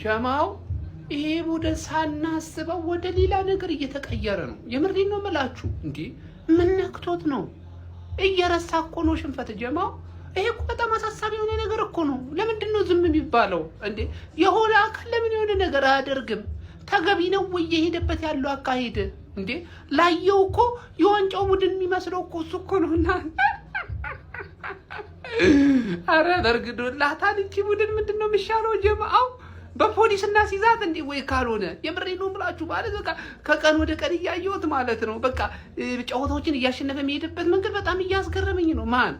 ጀማው ይሄ ቡድን ሳናስበው ወደ ሌላ ነገር እየተቀየረ ነው። የምሬን ነው የምላችሁ። እንዴ ምን ነክቶት ነው? እየረሳ እኮ ነው ሽንፈት ጀማው። ይሄ እኮ በጣም አሳሳቢ የሆነ ነገር እኮ ነው። ለምንድን ነው ዝም የሚባለው እንዴ? የሆነ አካል ለምን የሆነ ነገር አያደርግም? ተገቢ ነው ወይ የሄደበት ያለው አካሄድ? እንዴ ላየው እኮ የዋንጫው ቡድን የሚመስለው እኮ እሱ እኮ ነውና አረ በርግዶላታል። እቺ ቡድን ምንድነው የሚሻለው ጀማው? በፖሊስና ሲዛት እንዴ ወይ ካልሆነ የምሬን ነው ብላችሁ ማለት በቃ ከቀን ወደ ቀን እያየሁት ማለት ነው። በቃ ጨዋታዎችን እያሸነፈ የሚሄድበት መንገድ በጣም እያስገረመኝ ነው። ማን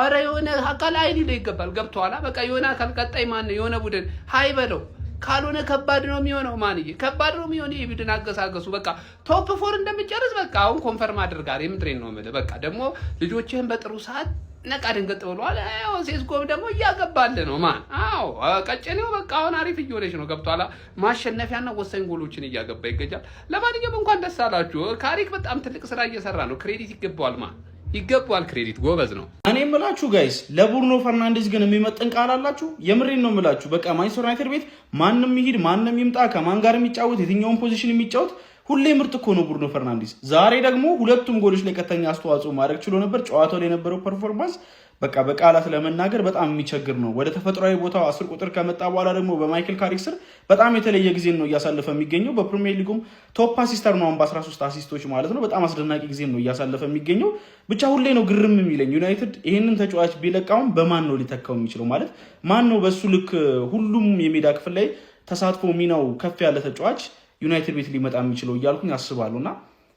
አረ የሆነ አካል አይል ይገባል። ገብቷላ? በቃ የሆነ አካል ቀጣይ ማን የሆነ ቡድን ሃይ በለው ካልሆነ ከባድ ነው የሚሆነው። ማንዬ ከባድ ነው የሚሆነው። የቡድን አገሳገሱ በቃ ቶፕ 4 እንደምጨርስ በቃ አሁን ኮንፈርም አድርጋር። የምሬን ነው ማለት በቃ ደግሞ ልጆችህን በጥሩ ሰዓት ነቃ ደንገጥ ብሏል። አዎ ሴስኮም ደግሞ እያገባለ ነው። ማን አዎ ቀጨኔው በቃ አሁን አሪፍ እየሆነች ነው። ገብቷላ? ማሸነፊያና ወሳኝ ጎሎችን እያገባ ይገኛል። ለማንኛውም እንኳን ደስ አላችሁ። ካሪክ በጣም ትልቅ ስራ እየሰራ ነው። ክሬዲት ይገባዋል። ማን ይገባዋል ክሬዲት። ጎበዝ ነው። እኔ የምላችሁ ጋይስ ለቡርኖ ፈርናንዴዝ ግን የሚመጥን ቃል አላችሁ? የምሬን ነው የምላችሁ። በቃ ማንቸስተር ዩናይትድ ቤት ማንም ይሄድ ማንም ይምጣ ከማን ጋር የሚጫወት የትኛውን ፖዚሽን የሚጫወት ሁሌ ምርጥ እኮ ነው ቡርኖ ፈርናንዴዝ። ዛሬ ደግሞ ሁለቱም ጎሎች ላይ ቀጥተኛ አስተዋጽኦ ማድረግ ችሎ ነበር። ጨዋታው ላይ የነበረው ፐርፎርማንስ በቃ በቃላት ለመናገር በጣም የሚቸግር ነው። ወደ ተፈጥሯዊ ቦታው 10 ቁጥር ከመጣ በኋላ ደግሞ በማይክል ካሪክ ስር በጣም የተለየ ጊዜ ነው እያሳለፈ የሚገኘው። በፕሪሚየር ሊጉም ቶፕ አሲስተር ነው በ13 አሲስቶች ማለት ነው። በጣም አስደናቂ ጊዜ ነው እያሳለፈ የሚገኘው። ብቻ ሁሌ ነው ግርም የሚለኝ ዩናይትድ ይሄንን ተጫዋች ቢለቃውም በማን ነው ሊተካው የሚችለው? ማለት ማን ነው በሱ ልክ ሁሉም የሜዳ ክፍል ላይ ተሳትፎ ሚናው ከፍ ያለ ተጫዋች ዩናይትድ ቤት ሊመጣ የሚችለው እያልኩኝ አስባለሁና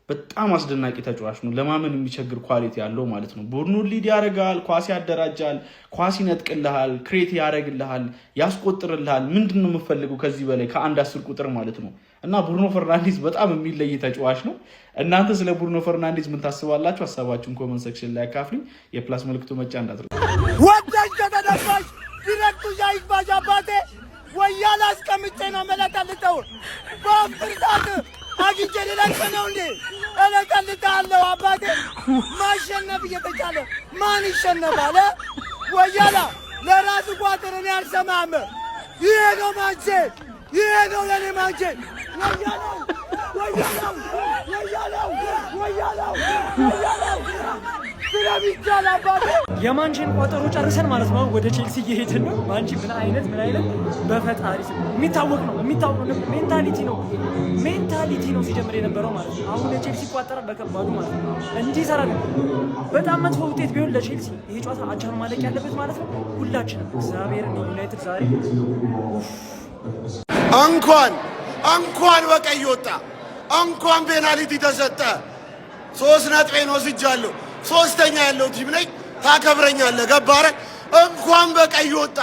በጣም አስደናቂ ተጫዋች ነው። ለማመን የሚቸግር ኳሊቲ ያለው ማለት ነው። ቡድኑን ሊድ ያደርጋል፣ ኳስ ያደራጃል፣ ኳስ ይነጥቅልሃል፣ ክሬት ያደርግልሃል፣ ያስቆጥርልሃል። ምንድን ነው የምፈልገው ከዚህ በላይ ከአንድ 10 ቁጥር ማለት ነው። እና ቡርኖ ፈርናንዴዝ በጣም የሚለይ ተጫዋች ነው። እናንተ ስለ ቡርኖ ፈርናንዴዝ ምን ታስባላችሁ? ሀሳባችሁን ኮመንት ሴክሽን ላይ አካፍሉኝ። የፕላስ ምልክቱ መጫ እንዳትረሱ። ወዳጅ ከተደፋሽ ዲሬክቱ ያይባጃ ባቴ ወያላ አስቀምጬ ነው መለቀልተው በፍርዳት አግኝቼ ልለቅ ነው እንዴ? እለቀልታለሁ አባቴ። ማሸነፍ እየተቻለ ማን ይሸነፋል? ወያላ ለራሱ ቋጥር እኔ አልሰማም። ይሄ ነው ማንቼ፣ ይሄ ነው ለኔ ማንቼ። ወያላው ወያላው ወያላው ወያላው ወያላው ስለሚቻል አባቴ የማንቺን ቋጠሮ ጨርሰን ማለት ነው ወደ ቼልሲ እየሄድን ነው። ማንቺ ምን አይነት በፈጣሪ የሚታወቅ ነው ሜንታሊቲ ነው ሲጀምር የነበረው ማለት ነው። አሁን ለቼልሲ ቋጠረ በከባዱ ማለት ነው። እንዲህ ሰራል በጣም መጥፎ ውጤት ቢሆን ለቼልሲ ይሄ ጨዋታ አቻ ነው ማለቅ ያለበት ማለት ነው። ሁላችንም እግዚአብሔርን ዩናይትድ ዛሬ እንኳን በቀይ ወጣ፣ እንኳን ፔናልቲ ተሰጠ። 3 ነጥቤን ወስጃለሁ። ሶስተኛ ያለው ቲም ነኝ። ታከብረኛለህ። ገባረ እንኳን በቀይ ወጣ።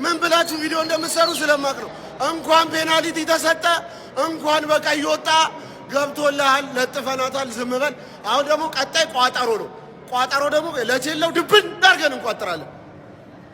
ምን ብላችሁ ቪዲዮ እንደምትሰሩ ስለማቅ ነው። እንኳን ፔናልቲ ተሰጠ፣ እንኳን በቀይ ወጣ። ገብቶልሃል፣ ለጥፈናታል። ዝም በል። አሁን ደግሞ ቀጣይ ቋጠሮ ነው። ቋጠሮ ደግሞ ለቼለው ድብን ዳርገን እንቋጥራለን።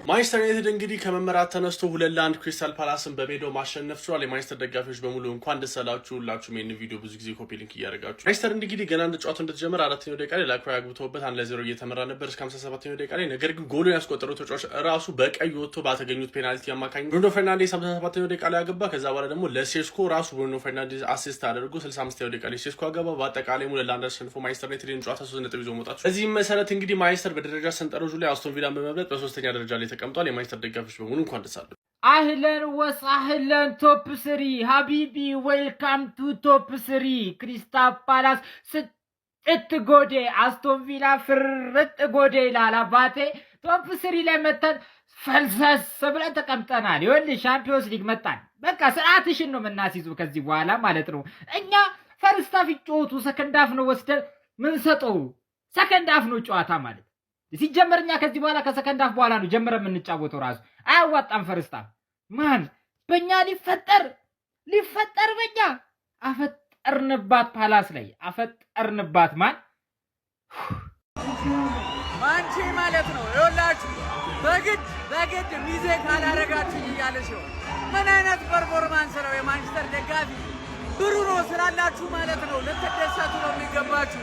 ማንቸስተር ዩናይትድ እንግዲህ ከመመራት ተነስቶ 2-1 ክሪስታል ፓላስን በሜዳው ማሸነፍ ችሏል። የማንቸስተር ደጋፊዎች በሙሉ እንኳን ደስ አላችሁ። ሁላችሁም ይህን ቪዲዮ ብዙ ጊዜ ኮፒ ሊንክ እያደረጋችሁ ማንቸስተር እንግዲህ ገና እንደ ጨዋታው እንደተጀመረ 4ኛው ደቂቃ ላይ ላክሮይ አግብተውበት 1-0 እየተመራ ነበር እስከ 57ኛው ደቂቃ ላይ። ነገር ግን ጎሉን ያስቆጠረው ተጫዋች ራሱ በቀይ ወጥቶ ባተገኙት ፔናልቲ አማካኝ ብሩኖ ፈርናንዴዝ 57ኛው ደቂቃ ላይ አገባ። ከዛ በኋላ ደግሞ ለሴስኮ ራሱ ብሩኖ ፈርናንዴዝ አሲስት አድርጎ 65ኛው ደቂቃ ላይ ሴስኮ አገባ። በአጠቃላይ 2-1 አሸንፎ ማንቸስተር ዩናይትድን ጨዋታ 3 ነጥብ ይዞ መውጣቱ። በዚህም መሰረት እንግዲህ ማንቸስተር በደረጃ ሰንጠረዡ ላይ አስቶን ቪላን በመብለጥ በ3ኛ ደረጃ ላይ ተቀምጧል። የማንቸስተር ደጋፊዎች በሙሉ እንኳን ደስ አላችሁ። አህለን ወሳህለን ቶፕ 3 ሀቢቢ ዌልካም ቱ ቶፕ 3 ክሪስታል ፓላስ ስጥት ጎዴ አስቶን ቪላ ፍርጥ ጎዴ ይላል አባቴ። ቶፕ 3 ላይ መተን ፈልሰስ ብለን ተቀምጠናል። ይኸውልህ ሻምፒዮንስ ሊግ መጣን። በቃ ስርዓትሽን ነው የምናስይዙ ከዚህ በኋላ ማለት ነው። እኛ ፈርስት ሃፍ ይጫወቱ ሰከንድ ሃፍ ነው ወስደን ምን ሰጠው። ሰከንድ ሃፍ ነው ጨዋታ ማለት ሲጀመርኛ ከዚህ በኋላ ከሰከንድ ሃፍ በኋላ ነው ጀምረን የምንጫወተው። ራሱ አያዋጣም። ፈርስት ሃፍ ማን በእኛ ሊፈጠር በእኛ አፈጠርንባት ፓላስ ላይ አፈጠርንባት። ማንቺ ማለት ነው ይኸውላችሁ በግድ ሚዜ ካላረጋችሁ እያለሽ ነው። ምን አይነት ፐርፎርማንስ ነው የማንቸስተር ደጋፊ ብሩኖ ስላላችሁ ማለት ነው። ልትደሰቱ ነው የሚገባችሁ።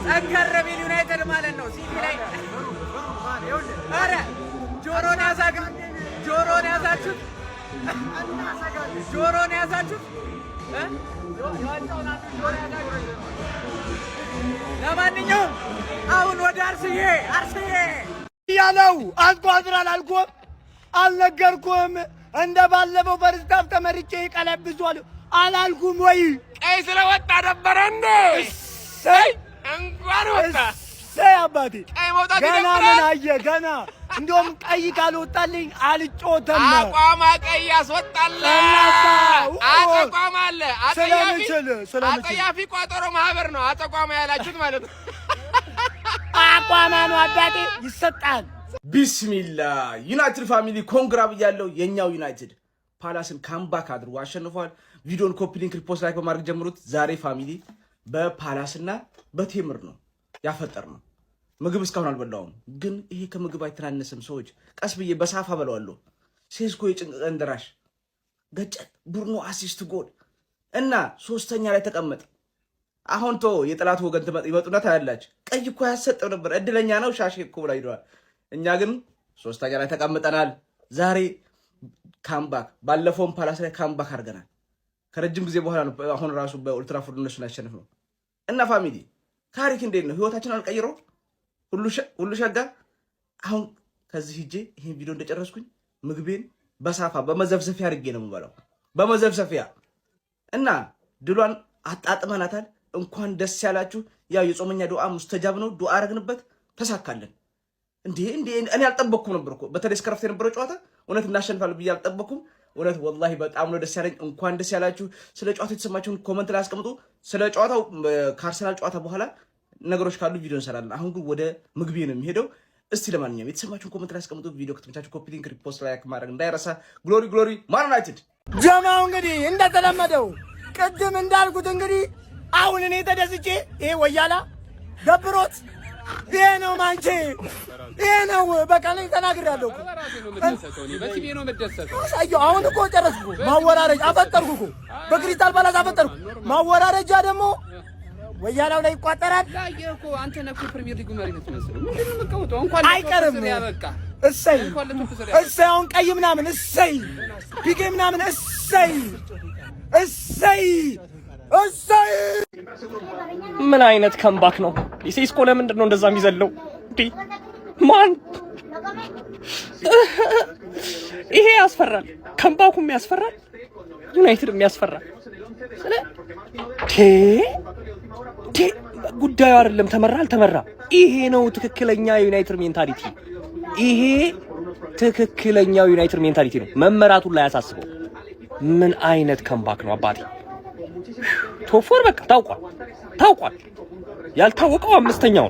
ጠንከር ቢል ዩናይትድ ማለት ነው ሲቲ ላይ ኧረ ጆሮን ያዛችሁት ጆሮን ያዛችሁ ለማንኛውም አሁን ወደ አርስዬ ያለው አስጓዝራል አልኩም አልነገርኩም። እንደ ባለፈው በርስታፍ ተመርጬ ይቀለብዟል አላልኩም ወይ? ቀይ ስለወጣ ነበረ እንዴ? እሰይ እንኳን ወጣ። እሰይ አባቴ ቀይ መውጣት ገና ምን አየ ገና እንደውም ቀይ ካልወጣልኝ አልጮተም። አቋማ ቀይ ያስወጣል። አቋማ አለ። አጠያፊ ቋጠሮ ማህበር ነው አቋማ ያላችሁት ማለት ነው። አቋማ ነው አባቴ ይሰጣል። ቢስሚላ ዩናይትድ ፋሚሊ ኮንግራ ብያለሁ። የኛው ዩናይትድ ፓላስን ካምባክ አድርጎ አሸንፏል። ቪዲዮን ኮፒ ሊንክ ሪፖስት ላይክ በማድረግ ጀምሩት። ዛሬ ፋሚሊ በፓላስና በቴምር ነው ያፈጠር ነው። ምግብ እስካሁን አልበላውም፣ ግን ይሄ ከምግብ አይተናነስም። ሰዎች ቀስ ብዬ በሳፋ በለዋለሁ። ሴስኮ የጭንቀን ድራሽ ገጨት ቡርኖ አሲስት ጎል እና ሶስተኛ ላይ ተቀመጥ። አሁን ቶ የጠላት ወገን ይመጡና ታያላችሁ። ቀይ እኮ ያሰጠው ነበር እድለኛ ነው ሻሽ እኮ ብላ ሄደዋል። እኛ ግን ሶስተኛ ላይ ተቀምጠናል። ዛሬ ካምባክ፣ ባለፈውም ፓላስ ላይ ካምባክ አድርገናል። ከረጅም ጊዜ በኋላ ነው አሁን ራሱ በኦልትራፎርድ እነሱን ያሸንፍ ነው። እና ፋሚሊ ታሪክ እንዴት ነው? ህይወታችን አልቀይሮ ሁሉ ሸጋ። አሁን ከዚህ ሂጄ ይሄን ቪዲዮ እንደጨረስኩኝ ምግቤን በሳፋ በመዘፍዘፊያ አድርጌ ነው የምበላው፣ በመዘፍዘፊያ እና ድሏን አጣጥመናታል። እንኳን ደስ ያላችሁ። ያው የጾመኛ ዱዓ ሙስተጃብ ነው። ዱዓ አረግንበት፣ ተሳካለን። እንዴ እኔ አልጠበቅኩም ነበር እኮ በተለይ እስከ ረፍት የነበረው ጨዋታ እውነት እናሸንፋለን ብዬ አልጠበቅኩም። እውነት ወላሂ በጣም ነው ደስ ያለኝ። እንኳን ደስ ያላችሁ። ስለ ጨዋታው የተሰማችሁን ኮመንት ላይ አስቀምጡ። ስለ ጨዋታው ከአርሰናል ጨዋታ በኋላ ነገሮች ካሉ ቪዲዮ እንሰራለን። አሁን ግን ወደ ምግቤ ነው የሚሄደው። እስቲ ለማንኛውም የተሰማችሁን ኮመንት ላይ አስቀምጡ። ቪዲዮ ከተመቻችሁ ኮፒ ሊንክ ሪፖስት ላይክ ማድረግ እንዳይረሳ። ግሎሪ ማን ዩናይትድ ጀማው እንግዲህ እንደተለመደው ቅድም እንዳልኩት እንግዲህ አሁን እኔ ተደስቼ ይሄ ወያላ ደብሮት ይሄ ነው ማንቼ ይሄ ነው በቃ ላይ ተናግሬያለሁ እኮ አሁን እኮ ጨረስኩ። ማወራረጃ አፈጠርኩ እኮ በክሪስታል ፓላስ አፈጠርኩ። ማወራረጃ ደግሞ ወያላው ላይ ይቋጠራል። ላየህ እኮ አንተ ነህ እኮ ፕሪሚየር ሊጉ መሪ የምትመስለው። ምንድን ነው የምትቀውጠው? እንኳን አይቀርም። እሰይ አሁን ቀይ ምናምን እሰይ ፒኬ ምናምን እሰይ ምን አይነት ከምባክ ነው? ሴስኮ ለምንድን ነው እንደዛ የሚዘለው? ማን ይሄ ያስፈራል። ከምባኩም ያስፈራል፣ ዩናይትድም ያስፈራል። ጉዳዩ አይደለም ተመራ አልተመራ። ይሄ ነው ትክክለኛ ዩናይትድ ሜንታሊቲ። ይሄ ትክክለኛው ዩናይትድ ሜንታሊቲ ነው። መመራቱን ላይ ያሳስበው። ምን አይነት ከምባክ ነው አባቴ! ቶፎር በቃ ታውቋል። ያልታወቀው አምስተኛው፣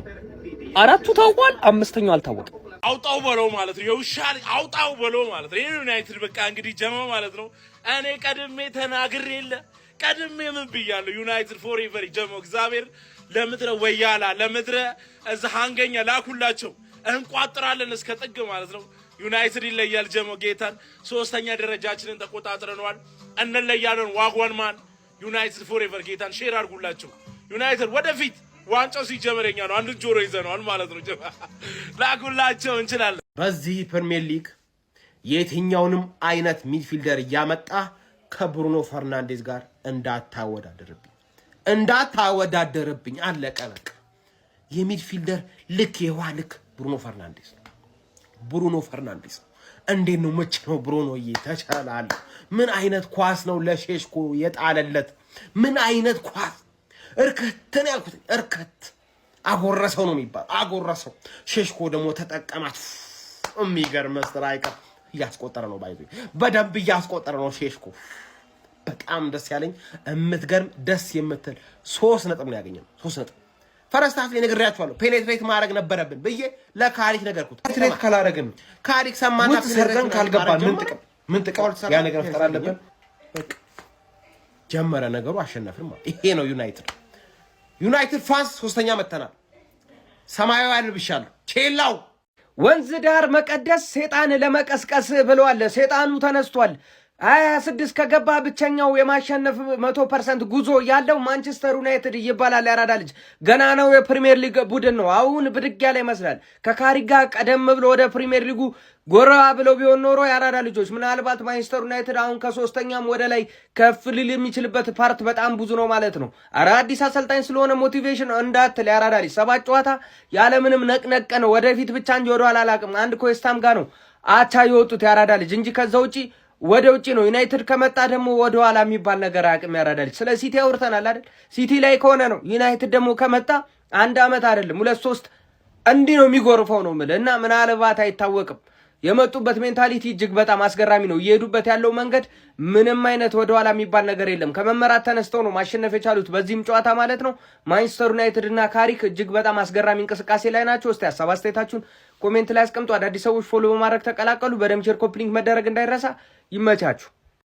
አራቱ ታውቋል፣ አምስተኛው አልታወቀም። አውጣው በለው ማለት ነው። የውሻል አውጣው በለው ማለት ነው። ዩናይትድ በቃ እንግዲህ ጀማ ማለት ነው። እኔ ቀድሜ ተናግሬ የለ ቀድሜ ምን ብያለሁ? ዩናይትድ ፎሬቨር ጀማው እግዚአብሔር ለምድረ ወያላ ለምድረ እዛ ሃንገኛ ላኩላቸው እንቋጥራለን እስከ ጥግ ማለት ነው። ዩናይትድ ይለያል ጀማው ጌታን ሶስተኛ ደረጃችንን ተቆጣጥረናል። እንለያለን ዋጓን ማን ዩናይትድ ፎሬቨር ጌታን ሼር አድርጉላቸው። ዩናይትድ ወደፊት ዋንጫው ሲጀመረኛ ነው። አንድ ጆሮ ይዘነዋል ማለት ነው። ላኩላቸው እንችላለን። በዚህ ፕሪሚየር ሊግ የትኛውንም አይነት ሚድፊልደር እያመጣ ከብሩኖ ፈርናንዴዝ ጋር እንዳታወዳደርብኝ አለቀ በቃ። የሚድፊልደር ልክ የውሃ ልክ ብሩኖ ፈርናንዴዝ እንዴት ነው መቼ ነው ብሩኖ ተቻላል? ምን አይነት ኳስ ነው ለሼሽኮ የጣለለት? ምን አይነት ኳስ እርከትን ያልኩት እርከት አጎረሰው ነው የሚባል አጎረሰው። ሼሽኮ ደግሞ ተጠቀማት። የሚገርም ስትራይከር እያስቆጠረ ነው ባይዞ በደንብ እያስቆጠረ ነው ሼሽኮ። በጣም ደስ ያለኝ የምትገርም ደስ የምትል 3 ነጥብ ነው ያገኘው። 3 ነጥብ ፈረስት ሃፍ ላይ ነግሬያችኋለሁ። ፔኔትሬት ማድረግ ነበረብን ብዬ ለካሪክ ነገርኩት። ፔኔትሬት ካላረግን ካሪክ ሰማና ሰርገን ካልገባን ምን ጥቅም ያ ነገር መፍጠር አለብን። በቃ ጀመረ ነገሩ አሸነፍን ማለት ይሄ ነው ዩናይትድ ፋንስ 3ኛ መተናል። ሰማያዊ አልብሻለሁ ቼላው ወንዝ ዳር መቀደስ ሴጣን ለመቀስቀስ ብለዋል። ሴጣኑ ተነስቷል። 26 ከገባ ብቸኛው የማሸነፍ 100% ጉዞ ያለው ማንቸስተር ዩናይትድ ይባላል። ያራዳ ልጅ ገና ነው የፕሪሚየር ሊግ ቡድን ነው። አሁን ብድግ ያለ ይመስላል። ከካሪ ጋር ቀደም ብሎ ወደ ፕሪሚየር ሊጉ ጎራ ብለው ቢሆን ኖሮ ያራዳ ልጆች ምናልባት ማንቸስተር ዩናይትድ አሁን ከሶስተኛም ወደ ላይ ከፍ ሊል የሚችልበት ፓርት በጣም ብዙ ነው ማለት ነው። ኧረ አዲስ አሰልጣኝ ስለሆነ ሞቲቬሽን እንዳትል ያራዳ ልጅ 7 ጨዋታ ያለምንም ነቅነቅ ነው ወደፊት ብቻ እንጂ ወደኋላ አላቅም። አንድ ኮስታም ጋር ነው አቻ የወጡት ያራዳ ልጅ እንጂ ከዛ ውጪ ወደ ውጪ ነው። ዩናይትድ ከመጣ ደግሞ ወደ ኋላ የሚባል ነገር አቅም ያራዳል። ስለ ሲቲ አውርተናል አይደል? ሲቲ ላይ ከሆነ ነው። ዩናይትድ ደግሞ ከመጣ 1 ዓመት አይደለም 2-3 እንዲህ ነው የሚጎርፈው ነው የምልህ። እና ምናልባት አይታወቅም። የመጡበት ሜንታሊቲ እጅግ በጣም አስገራሚ ነው። እየሄዱበት ያለው መንገድ ምንም አይነት ወደ ኋላ የሚባል ነገር የለም። ከመመራት ተነስተው ነው ማሸነፍ የቻሉት በዚህም ጨዋታ ማለት ነው። ማንቸስተር ዩናይትድ እና ካሪክ እጅግ በጣም አስገራሚ እንቅስቃሴ ላይ ናቸው። እስቲ ሀሳብ አስተያየታችሁን ኮሜንት ላይ አስቀምጡ። አዳዲስ ሰዎች ፎሎ በማድረግ ተቀላቀሉ። በደም ሼር ኮፕሊንክ መደረግ እንዳይረሳ። ይመቻችሁ።